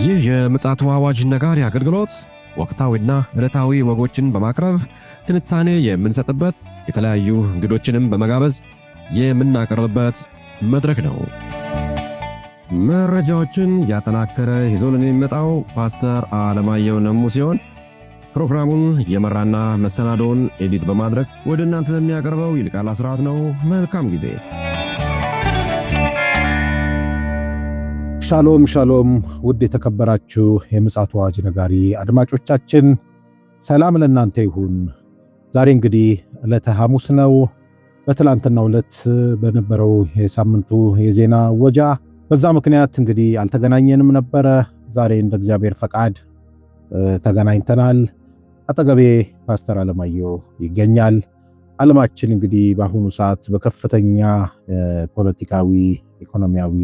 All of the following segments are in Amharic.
ይህ የምፅዓቱ አዋጅ ነጋሪ አገልግሎት ወቅታዊና ዕለታዊ ወጎችን በማቅረብ ትንታኔ የምንሰጥበት የተለያዩ እንግዶችንም በመጋበዝ የምናቀርብበት መድረክ ነው። መረጃዎችን ያጠናከረ ይዞልን የሚመጣው ፓስተር አለማየሁ ነሙ ሲሆን ፕሮግራሙን የመራና መሰናዶውን ኤዲት በማድረግ ወደ እናንተ የሚያቀርበው ይልቃል አስራት ነው። መልካም ጊዜ። ሻሎም ሻሎም፣ ውድ የተከበራችሁ የምፅዓቱ አዋጅ ነጋሪ አድማጮቻችን ሰላም ለእናንተ ይሁን። ዛሬ እንግዲህ ዕለተ ሐሙስ ነው። በትላንትናው ዕለት በነበረው የሳምንቱ የዜና ወጃ በዛ ምክንያት እንግዲህ አልተገናኘንም ነበረ። ዛሬ እንደ እግዚአብሔር ፈቃድ ተገናኝተናል። አጠገቤ ፓስተር አለማየሁ ይገኛል። ዓለማችን እንግዲህ በአሁኑ ሰዓት በከፍተኛ ፖለቲካዊ፣ ኢኮኖሚያዊ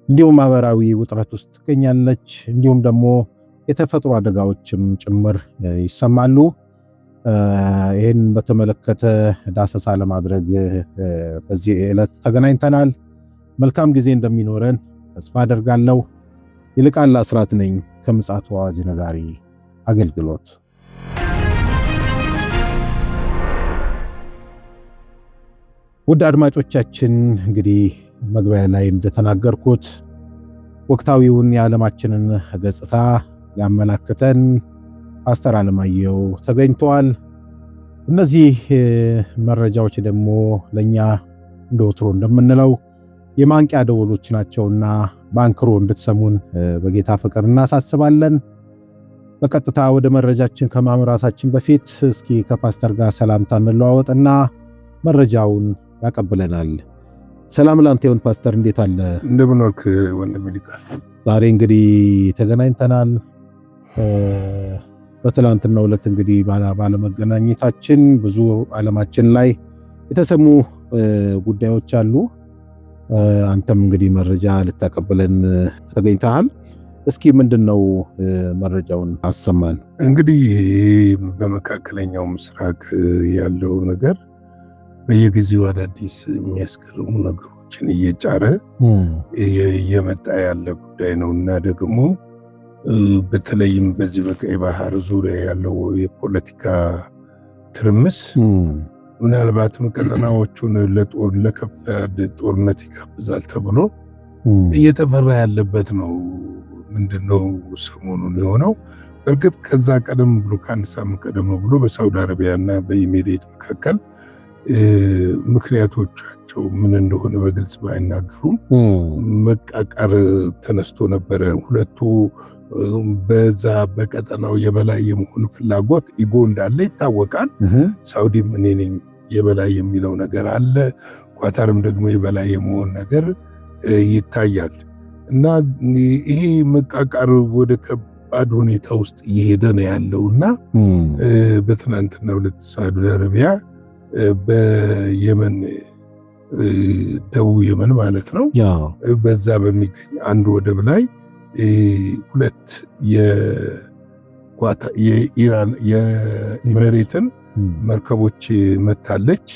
እንዲሁም ማህበራዊ ውጥረት ውስጥ ትገኛለች። እንዲሁም ደግሞ የተፈጥሮ አደጋዎችም ጭምር ይሰማሉ። ይህን በተመለከተ ዳሰሳ ለማድረግ በዚህ ዕለት ተገናኝተናል። መልካም ጊዜ እንደሚኖረን ተስፋ አደርጋለሁ። ይልቃል አስራት ነኝ ከምፅዓቱ አዋጅ ነጋሪ አገልግሎት። ውድ አድማጮቻችን እንግዲህ መግቢያ ላይ እንደተናገርኩት ወቅታዊውን የዓለማችንን ገጽታ ያመላክተን ፓስተር አለማየሁ ተገኝተዋል። እነዚህ መረጃዎች ደግሞ ለኛ እንደወትሮ እንደምንለው የማንቂያ ደወሎች ናቸውና በአንክሮ እንድትሰሙን በጌታ ፍቅር እናሳስባለን። በቀጥታ ወደ መረጃችን ከማምራታችን በፊት እስኪ ከፓስተር ጋር ሰላምታ እንለዋወጥና መረጃውን ያቀብለናል። ሰላም ላንተ ይሁን ፓስተር፣ እንዴት አለ? እንደምን ዋልክ ወንድም ይልቃል? ዛሬ እንግዲህ ተገናኝተናል። በትላንትናው ዕለት እንግዲህ ባለመገናኘታችን ብዙ ዓለማችን ላይ የተሰሙ ጉዳዮች አሉ። አንተም እንግዲህ መረጃ ልታቀብለን ተገኝተሃል። እስኪ ምንድነው መረጃውን አሰማን። እንግዲህ በመካከለኛው ምስራቅ ያለው ነገር በየጊዜው አዳዲስ የሚያስገርሙ ነገሮችን እየጫረ እየመጣ ያለ ጉዳይ ነው እና ደግሞ በተለይም በዚህ በቀይ ባህር ዙሪያ ያለው የፖለቲካ ትርምስ ምናልባትም ቀጠናዎቹን ለከፋ ጦርነት ይጋብዛል ተብሎ እየተፈራ ያለበት ነው። ምንድነው ሰሞኑን የሆነው? በእርግጥ ከዛ ቀደም ብሎ ከአንድ ሳምንት ቀደም ብሎ በሳውዲ አረቢያና በኢሚሬት መካከል ምክንያቶቻቸው ምን እንደሆነ በግልጽ ባይናገሩም መቃቃር ተነስቶ ነበረ። ሁለቱ በዛ በቀጠናው የበላይ የመሆን ፍላጎት ኢጎ እንዳለ ይታወቃል። ሳውዲም እኔ ነኝ የበላይ የሚለው ነገር አለ። ኳታርም ደግሞ የበላይ የመሆን ነገር ይታያል እና ይሄ መቃቃር ወደ ከባድ ሁኔታ ውስጥ እየሄደ ነው ያለውና በትናንትናው ዕለት ሳውዲ አረቢያ በየመን ደቡብ የመን ማለት ነው በዛ በሚገኝ አንድ ወደብ ላይ ሁለት የኢራን የኢሚሬትን መርከቦች መታለች።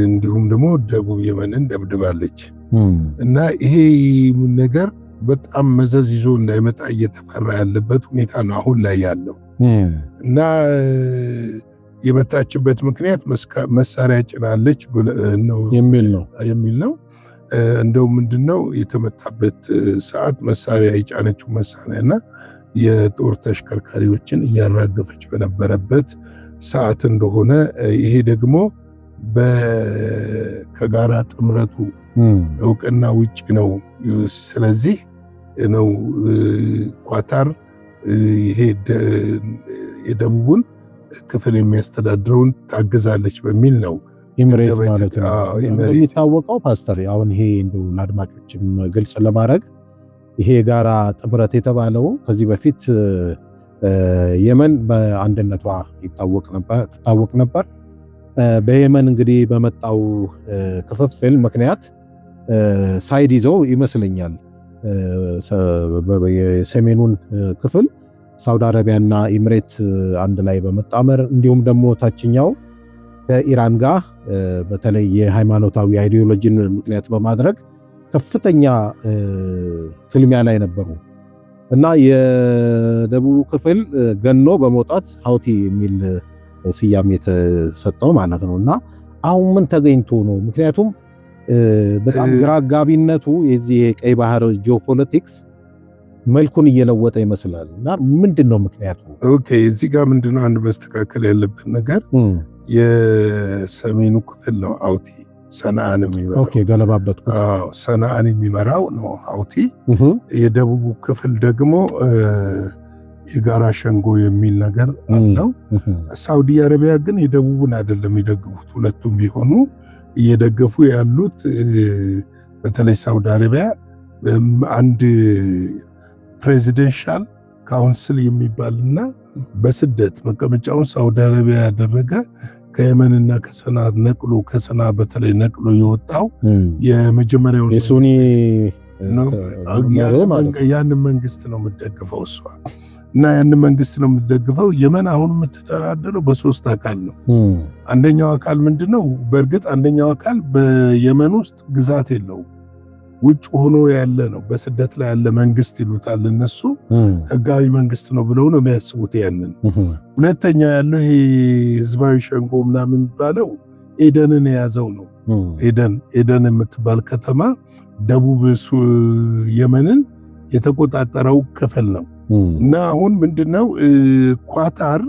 እንዲሁም ደግሞ ደቡብ የመንን ደብድባለች እና ይሄ ነገር በጣም መዘዝ ይዞ እንዳይመጣ እየተፈራ ያለበት ሁኔታ ነው አሁን ላይ ያለው እና የመታችበት ምክንያት መሳሪያ ጭናለች የሚል ነው። እንደው ምንድነው የተመታበት ሰዓት መሳሪያ የጫነችው መሳሪያና የጦር ተሽከርካሪዎችን እያራገፈች በነበረበት ሰዓት እንደሆነ ይሄ ደግሞ ከጋራ ጥምረቱ እውቅና ውጭ ነው። ስለዚህ ነው ኳታር ይሄ የደቡቡን ክፍል የሚያስተዳድረውን ታግዛለች በሚል ነው። ኢሚሬት ማለት ነው የሚታወቀው ፓስተር። አሁን ይሄ እንደው ለአድማጮችም ግልጽ ለማድረግ ይሄ ጋራ ጥምረት የተባለው ከዚህ በፊት የመን በአንድነቷ ትታወቅ ነበር። በየመን እንግዲህ በመጣው ክፍፍል ምክንያት ሳይድ ይዘው ይመስለኛል የሰሜኑን ክፍል ሳውዲ አረቢያና ኢሚሬት አንድ ላይ በመጣመር እንዲሁም ደግሞ ታችኛው ከኢራን ጋር በተለይ የሃይማኖታዊ አይዲዮሎጂን ምክንያት በማድረግ ከፍተኛ ፍልሚያ ላይ ነበሩ እና የደቡብ ክፍል ገኖ በመውጣት ሀውቲ የሚል ስያሜ የተሰጠው ማለት ነው። እና አሁን ምን ተገኝቶ ነው? ምክንያቱም በጣም ግራ አጋቢነቱ የዚህ የቀይ ባህር ጂኦፖለቲክስ መልኩን እየለወጠ ይመስላል። እና ምንድነው ምክንያቱ? ኦኬ እዚህ ጋር ምንድነው አንድ መስተካከል ያለበት ነገር የሰሜኑ ክፍል ነው ሀውቲ ሰንዓን የሚመራው። ኦኬ ገለባበት። አዎ ሰንዓን የሚመራው ነው ሀውቲ። የደቡቡ ክፍል ደግሞ የጋራ ሸንጎ የሚል ነገር አለው። ሳውዲ አረቢያ ግን የደቡቡን አይደለም የሚደግፉት። ሁለቱም ቢሆኑ እየደገፉ ያሉት በተለይ ሳውዲ አረቢያ አንድ ፕሬዚደንሻል ካውንስል የሚባልና በስደት መቀመጫውን ሳውዲ አረቢያ ያደረገ ከየመንና ከሰና ነቅሎ ከሰና በተለይ ነቅሎ የወጣው የመጀመሪያው የሱኒ ያንን መንግስት ነው የምትደግፈው እሷ እና ያንን መንግስት ነው የምትደግፈው። የመን አሁን የምትተዳደረው በሶስት አካል ነው። አንደኛው አካል ምንድነው? በእርግጥ አንደኛው አካል በየመን ውስጥ ግዛት የለውም፣ ውጭ ሆኖ ያለ ነው። በስደት ላይ ያለ መንግስት ይሉታል እነሱ። ህጋዊ መንግስት ነው ብለው ነው የሚያስቡት ያንን። ሁለተኛው ያለው ይሄ ህዝባዊ ሸንጎ ምናምን የሚባለው ኤደንን የያዘው ነው። ኤደን የምትባል ከተማ ደቡብ የመንን የተቆጣጠረው ክፍል ነው። እና አሁን ምንድነው ኳታር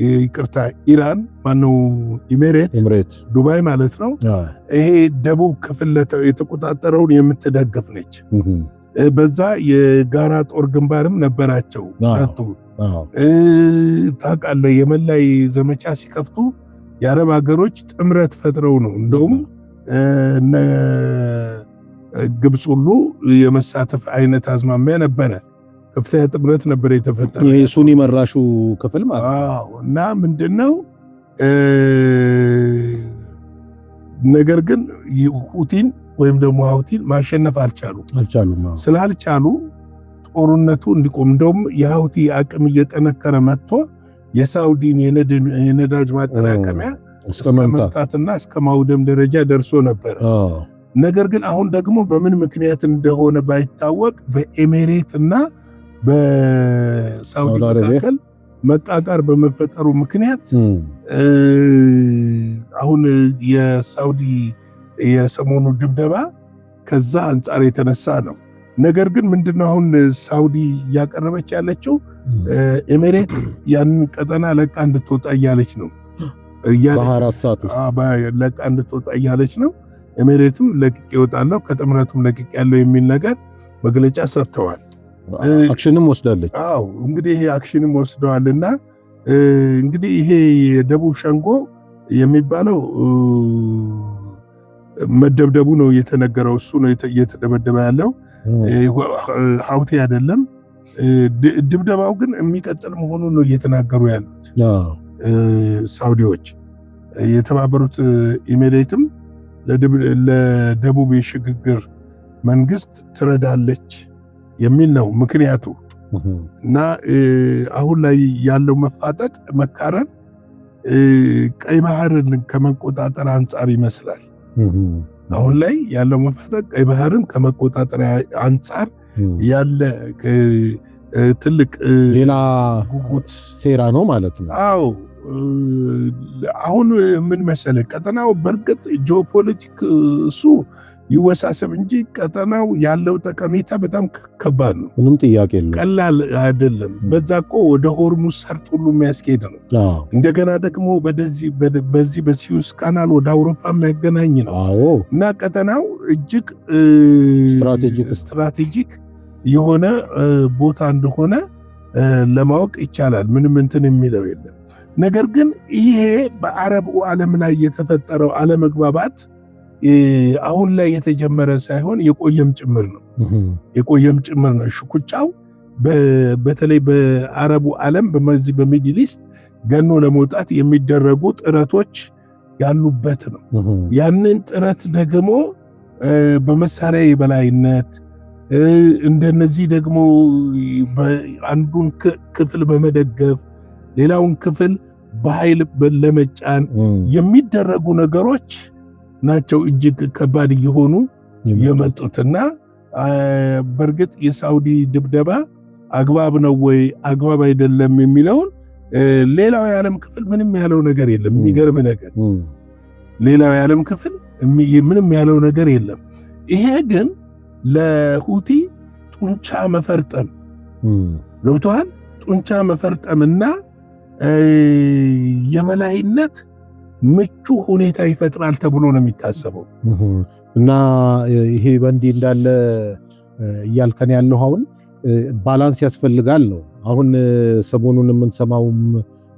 ይቅርታ ኢራን ማነው ኢሚሬት ዱባይ ማለት ነው። ይሄ ደቡብ ክፍል የተቆጣጠረውን የምትደግፍ ነች። በዛ የጋራ ጦር ግንባርም ነበራቸው። ታውቃለህ የመን ላይ ዘመቻ ሲከፍቱ የአረብ ሀገሮች ጥምረት ፈጥረው ነው። እንደውም ግብፅ ሁሉ የመሳተፍ አይነት አዝማሚያ ነበረ። ከፍተኛ ጥምረት ነበር የተፈጠረ የሱኒ መራሹ ክፍል ማለት ነው። እና ምንድነው ነገር ግን ሁቲን ወይም ደግሞ ሀውቲን ማሸነፍ አልቻሉም። ስላልቻሉ ጦርነቱ እንዲቆም እንደውም የሀውቲ አቅም እየጠነከረ መጥቶ የሳውዲን የነዳጅ ማጠራቀሚያ እስከ መምታትና እስከ ማውደም ደረጃ ደርሶ ነበር። ነገር ግን አሁን ደግሞ በምን ምክንያት እንደሆነ ባይታወቅ በኤሚሬት እና በሳውዲ መካከል መቃቃር በመፈጠሩ ምክንያት አሁን የሳውዲ የሰሞኑ ድብደባ ከዛ አንጻር የተነሳ ነው። ነገር ግን ምንድነው አሁን ሳውዲ እያቀረበች ያለችው ኤሚሬት ያንን ቀጠና ለቃ እንድትወጣ እያለች ነው። ለቃ እንድትወጣ እያለች ነው። ኤሚሬትም ለቅቄ እወጣለሁ ከጥምረቱም ለቅቄ ያለው የሚል ነገር መግለጫ ሰጥተዋል። አክሽንም ወስዳለች። አዎ እንግዲህ ይሄ አክሽንም ወስደዋልና እንግዲህ ይሄ የደቡብ ሸንጎ የሚባለው መደብደቡ ነው የተነገረው። እሱ ነው እየተደበደበ ያለው ሀውቲ አይደለም። ድብደባው ግን የሚቀጥል መሆኑን ነው እየተናገሩ ያሉት ሳውዲዎች። የተባበሩት ኤሚሬትም ለደቡብ የሽግግር መንግስት ትረዳለች የሚል ነው ምክንያቱ። እና አሁን ላይ ያለው መፋጠጥ መካረር ቀይ ባህርን ከመቆጣጠር አንጻር ይመስላል። አሁን ላይ ያለው መፋጠጥ ቀይ ባህርን ከመቆጣጠር አንጻር ያለ ትልቅ ሌላ ጉጉት ሴራ ነው ማለት ነው። አዎ አሁን ምን መሰለህ ቀጠናው በእርግጥ ጂኦፖለቲክ እሱ ይወሳሰብ እንጂ ቀጠናው ያለው ጠቀሜታ በጣም ከባድ ነው። ምንም ጥያቄ የለም፣ ቀላል አይደለም። በዛ እኮ ወደ ሆርሙዝ ሰርጥ ሁሉ የሚያስኬድ ነው። እንደገና ደግሞ በዚህ በሲዩስ ካናል ወደ አውሮፓ የሚያገናኝ ነው። እና ቀጠናው እጅግ ስትራቴጂክ የሆነ ቦታ እንደሆነ ለማወቅ ይቻላል። ምንም እንትን የሚለው የለም። ነገር ግን ይሄ በአረቡ ዓለም ላይ የተፈጠረው አለመግባባት አሁን ላይ የተጀመረ ሳይሆን የቆየም ጭምር ነው። ሽኩቻው በተለይ በአረቡ ዓለም በዚህ በሚድል ኢስት ገኖ ለመውጣት የሚደረጉ ጥረቶች ያሉበት ነው። ያንን ጥረት ደግሞ በመሳሪያ የበላይነት እንደነዚህ ደግሞ አንዱን ክፍል በመደገፍ ሌላውን ክፍል በኃይል ለመጫን የሚደረጉ ነገሮች ናቸው እጅግ ከባድ እየሆኑ የመጡትና በእርግጥ የሳውዲ ድብደባ አግባብ ነው ወይ አግባብ አይደለም የሚለውን ሌላው የዓለም ክፍል ምንም ያለው ነገር የለም። የሚገርም ነገር ሌላው የዓለም ክፍል ምንም ያለው ነገር የለም። ይሄ ግን ለሁቲ ጡንቻ መፈርጠም ገብቶሃል? ጡንቻ መፈርጠምና የበላይነት ምቹ ሁኔታ ይፈጥራል ተብሎ ነው የሚታሰበው። እና ይሄ በእንዲህ እንዳለ እያልከን ያለው አሁን ባላንስ ያስፈልጋል ነው። አሁን ሰሞኑን የምንሰማውም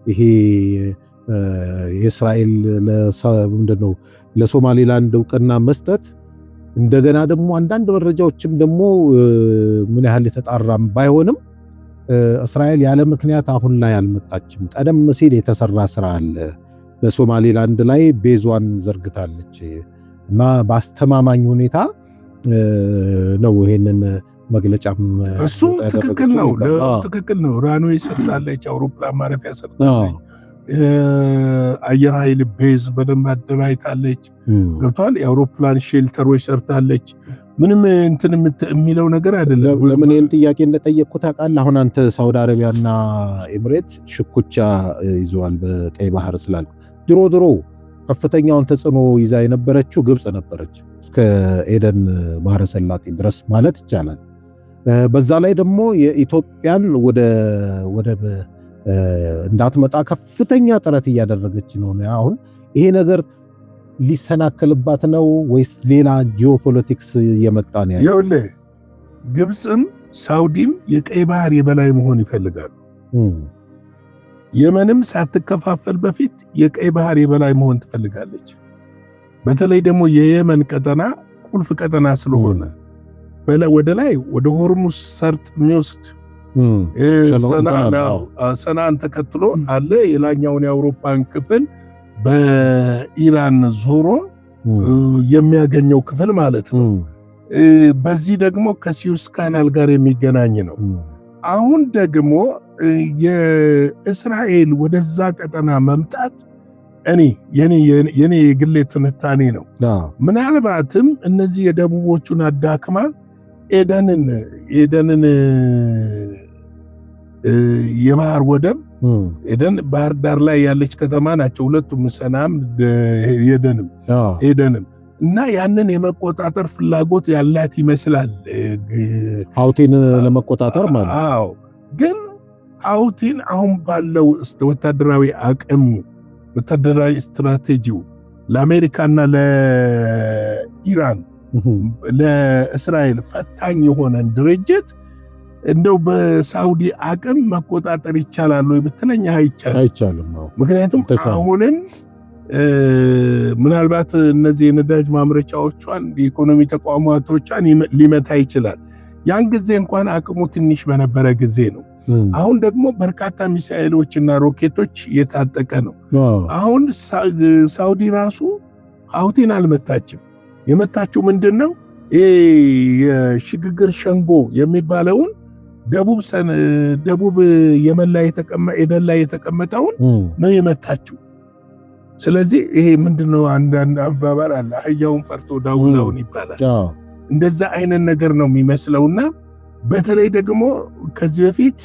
ይሄ የእስራኤል ምንድነው ለሶማሌላንድ እውቅና መስጠት እንደገና ደግሞ አንዳንድ መረጃዎችም ደግሞ ምን ያህል የተጣራም ባይሆንም እስራኤል ያለ ምክንያት አሁን ላይ አልመጣችም። ቀደም ሲል የተሰራ ስራ አለ። በሶማሌላንድ ላይ ቤዟን ዘርግታለች እና በአስተማማኝ ሁኔታ ነው ይሄንን መግለጫም እሱ ትክክል ነው። ትክክል ነው። ራንዌይ ሰርታለች፣ አውሮፕላን ማረፊያ ሰርታለች፣ አየር ኃይል ቤዝ በደንብ አደራጅታለች። ገብቷል። የአውሮፕላን ሼልተሮች ሰርታለች። ምንም እንትን የሚለው ነገር አይደለም። ለምን ይህን ጥያቄ እንደጠየቅኩት ታውቃለህ? አሁን አንተ ሳውዲ አረቢያና ኤምሬት ሽኩቻ ይዘዋል በቀይ ባህር ስላልኩ፣ ድሮ ከፍተኛውን ተጽዕኖ ይዛ የነበረችው ግብጽ ነበረች እስከ ኤደን ባህረ ሰላጤ ድረስ ማለት ይቻላል። በዛ ላይ ደግሞ የኢትዮጵያን ወደ እንዳትመጣ ከፍተኛ ጥረት እያደረገች ነው። አሁን ይሄ ነገር ሊሰናከልባት ነው ወይስ ሌላ ጂኦፖለቲክስ እየመጣ ነው ያለው? ይኸውልህ ግብጽም ሳውዲም የቀይ ባህር የበላይ መሆን ይፈልጋሉ። የመንም ሳትከፋፈል በፊት የቀይ ባህር የበላይ መሆን ትፈልጋለች። በተለይ ደግሞ የየመን ቀጠና ቁልፍ ቀጠና ስለሆነ ወደ ላይ ወደ ሆርሙስ ሰርጥ የሚወስድ ሰናን ተከትሎ አለ የላኛውን የአውሮፓን ክፍል በኢራን ዞሮ የሚያገኘው ክፍል ማለት ነው። በዚህ ደግሞ ከሲዩስ ካናል ጋር የሚገናኝ ነው። አሁን ደግሞ የእስራኤል ወደዛ ቀጠና መምጣት የኔ የግሌ ትንታኔ ነው። ምናልባትም እነዚህ የደቡቦቹን አዳክማ ኤደንን የባህር ወደብ ኤደን ባህር ዳር ላይ ያለች ከተማ ናቸው ሁለቱም፣ ሰናም ኤደንም እና ያንን የመቆጣጠር ፍላጎት ያላት ይመስላል ሀውቲን ለመቆጣጠር ማለት። አዎ ግን ሀውቲን አሁን ባለው ወታደራዊ አቅሙ ወታደራዊ ስትራቴጂው ለአሜሪካና ለኢራን ለእስራኤል ፈታኝ የሆነን ድርጅት እንደው በሳውዲ አቅም መቆጣጠር ይቻላል ወይ ብትለኝ አይቻልም። ምክንያቱም አሁንም ምናልባት እነዚህ የነዳጅ ማምረቻዎቿን የኢኮኖሚ ተቋማቶቿን ሊመታ ይችላል። ያን ጊዜ እንኳን አቅሙ ትንሽ በነበረ ጊዜ ነው። አሁን ደግሞ በርካታ ሚሳኤሎችና ሮኬቶች የታጠቀ ነው። አሁን ሳውዲ ራሱ ሀውቲን አልመታችም። የመታችው ምንድነው? የሽግግር ሸንጎ የሚባለውን ደቡብ የመን ላይ ኤደን ላይ የተቀመጠውን ነው የመታችው። ስለዚህ ይሄ ምንድነው? አንዳንድ አባባል አለ፣ አህያውን ፈርቶ ዳውላውን ይባላል። እንደዛ አይነት ነገር ነው የሚመስለውና በተለይ ደግሞ ከዚህ በፊት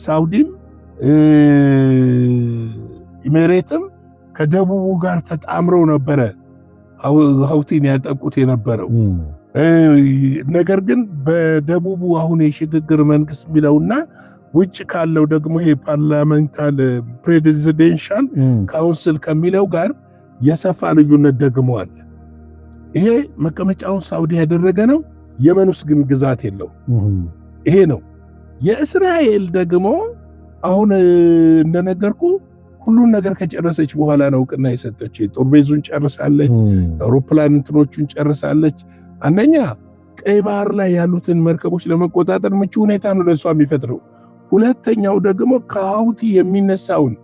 ሳውዲም ኢሚሬትም ከደቡቡ ጋር ተጣምረው ነበረ ሀውቲን ያጠቁት የነበረው። ነገር ግን በደቡቡ አሁን የሽግግር መንግስት የሚለውና ውጭ ካለው ደግሞ ይሄ ፓርላሜንታል ፕሬዚደንሻል ካውንስል ከሚለው ጋር የሰፋ ልዩነት ደግሞ አለ። ይሄ መቀመጫውን ሳውዲ ያደረገ ነው። የመን ውስጥ ግን ግዛት የለው። ይሄ ነው። የእስራኤል ደግሞ አሁን እንደነገርኩ ሁሉን ነገር ከጨረሰች በኋላ ነው እውቅና የሰጠች። ጦር ቤዙን ጨርሳለች፣ አውሮፕላን እንትኖቹን ጨርሳለች። አንደኛ ቀይ ባህር ላይ ያሉትን መርከቦች ለመቆጣጠር ምቹ ሁኔታ ነው ለሷ የሚፈጥረው። ሁለተኛው ደግሞ ከሀውቲ የሚነሳውን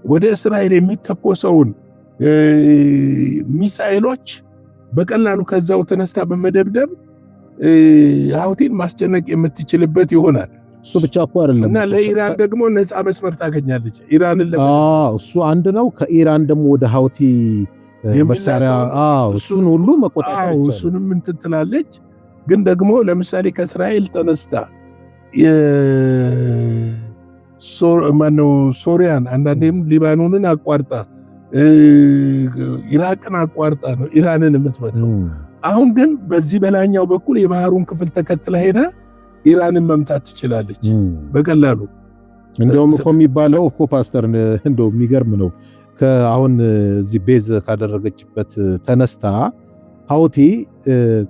ወደ እስራኤል የሚተኮሰውን ሚሳኤሎች በቀላሉ ከዛው ተነስታ በመደብደብ ሀውቲን ማስጨነቅ የምትችልበት ይሆናል። እሱ ብቻ እኮ አይደለም እና ለኢራን ደግሞ ነፃ መስመር ታገኛለች። ኢራንን እሱ አንድ ነው። ከኢራን ደግሞ ወደ ሀውቲ መሳሪያ እሱን ሁሉ መቆጣጠር እሱንም እንትን ትላለች። ግን ደግሞ ለምሳሌ ከእስራኤል ተነስታ ሶሪያን አንዳንዴም ሊባኖንን አቋርጣ ኢራቅን አቋርጣ ነው ኢራንን የምትመታው። አሁን ግን በዚህ በላይኛው በኩል የባህሩን ክፍል ተከትላ ሄዳ ኢራንን መምታት ትችላለች በቀላሉ። እንደውም እኮ የሚባለው እኮ ፓስተር እንደው የሚገርም ነው። ከአሁን እዚህ ቤዝ ካደረገችበት ተነስታ ሀውቲ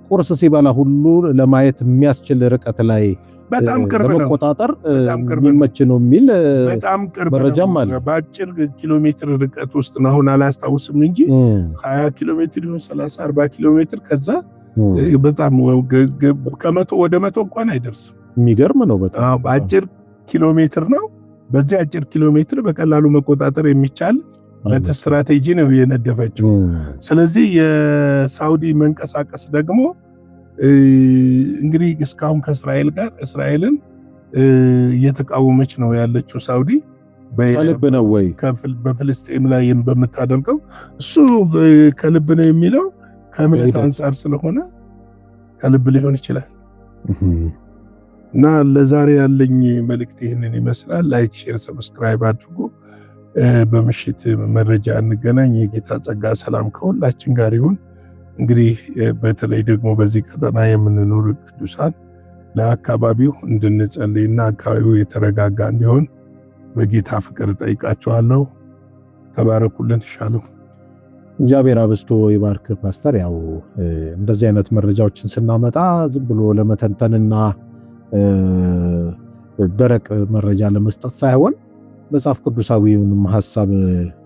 ቁርስ ሲበላ ሁሉ ለማየት የሚያስችል ርቀት ላይ በጣም ቅርብ ነው፣ ለመቆጣጠር የሚመች ነው የሚል መረጃም አለ። በአጭር ኪሎ ሜትር ርቀት ውስጥ ነው። አሁን አላስታውስም እንጂ 20 ኪሎ ሜትር ይሁን 30 40 ኪሎ ሜትር ከዛ በጣም ከመቶ ወደ 100 እንኳን አይደርስም። የሚገርም ነው በጣም በአጭር ኪሎ ሜትር ነው። በዚህ አጭር ኪሎ ሜትር በቀላሉ መቆጣጠር የሚቻል ስትራቴጂ ነው የነደፈችው። ስለዚህ የሳውዲ መንቀሳቀስ ደግሞ እንግዲህ እስካሁን ከእስራኤል ጋር እስራኤልን እየተቃወመች ነው ያለችው ሳውዲ ከልብ ነው ወይ በፍልስጤም ላይ በምታደርገው እሱ ከልብ ነው የሚለው ከእምነት አንጻር ስለሆነ ከልብ ሊሆን ይችላል። እና ለዛሬ ያለኝ መልእክት ይህንን ይመስላል። ላይክ፣ ሼር፣ ሰብስክራይብ አድርጉ። በምሽት መረጃ እንገናኝ። የጌታ ጸጋ ሰላም ከሁላችን ጋር ይሁን። እንግዲህ በተለይ ደግሞ በዚህ ቀጠና የምንኖር ቅዱሳን ለአካባቢው እንድንጸልይና አካባቢው የተረጋጋ እንዲሆን በጌታ ፍቅር ጠይቃችኋለሁ። ተባረኩልን። ሻሎም። እግዚአብሔር አብስቶ ይባርክ ፓስተር። ያው እንደዚህ አይነት መረጃዎችን ስናመጣ ዝም ብሎ ለመተንተንና ደረቅ መረጃ ለመስጠት ሳይሆን መጽሐፍ ቅዱሳዊውንም ሐሳብ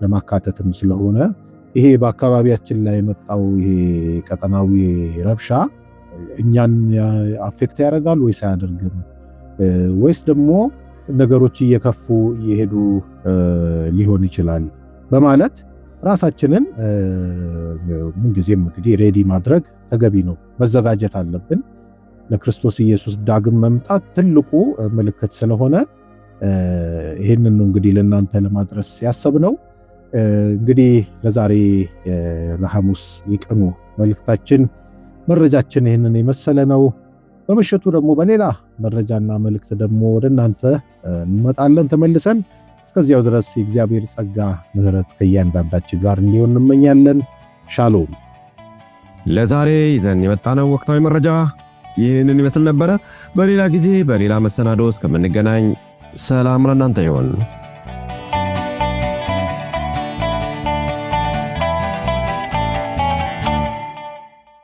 ለማካተትም ስለሆነ ይሄ በአካባቢያችን ላይ የመጣው ይሄ ቀጠናዊ ረብሻ እኛን አፌክት ያደርጋል ወይስ አያደርግም፣ ወይስ ደግሞ ነገሮች እየከፉ እየሄዱ ሊሆን ይችላል በማለት ራሳችንን ምንጊዜም እንግዲህ ሬዲ ማድረግ ተገቢ ነው። መዘጋጀት አለብን። ለክርስቶስ ኢየሱስ ዳግም መምጣት ትልቁ ምልክት ስለሆነ ይህንን ነው እንግዲህ ለእናንተ ለማድረስ ያሰብነው። እንግዲህ ለዛሬ ለሐሙስ የቀኑ መልእክታችን መረጃችን ይህንን የመሰለ ነው። በምሽቱ ደግሞ በሌላ መረጃና መልእክት ደግሞ ወደ እናንተ እንመጣለን ተመልሰን። እስከዚያው ድረስ የእግዚአብሔር ጸጋ ምሕረት ከእያንዳንዳችን ጋር እንዲሆን እንመኛለን። ሻሎም። ለዛሬ ይዘን የመጣነው ወቅታዊ መረጃ ይህንን ይመስል ነበረ። በሌላ ጊዜ በሌላ መሰናዶ እስከምንገናኝ ሰላም ለእናንተ ይሁን።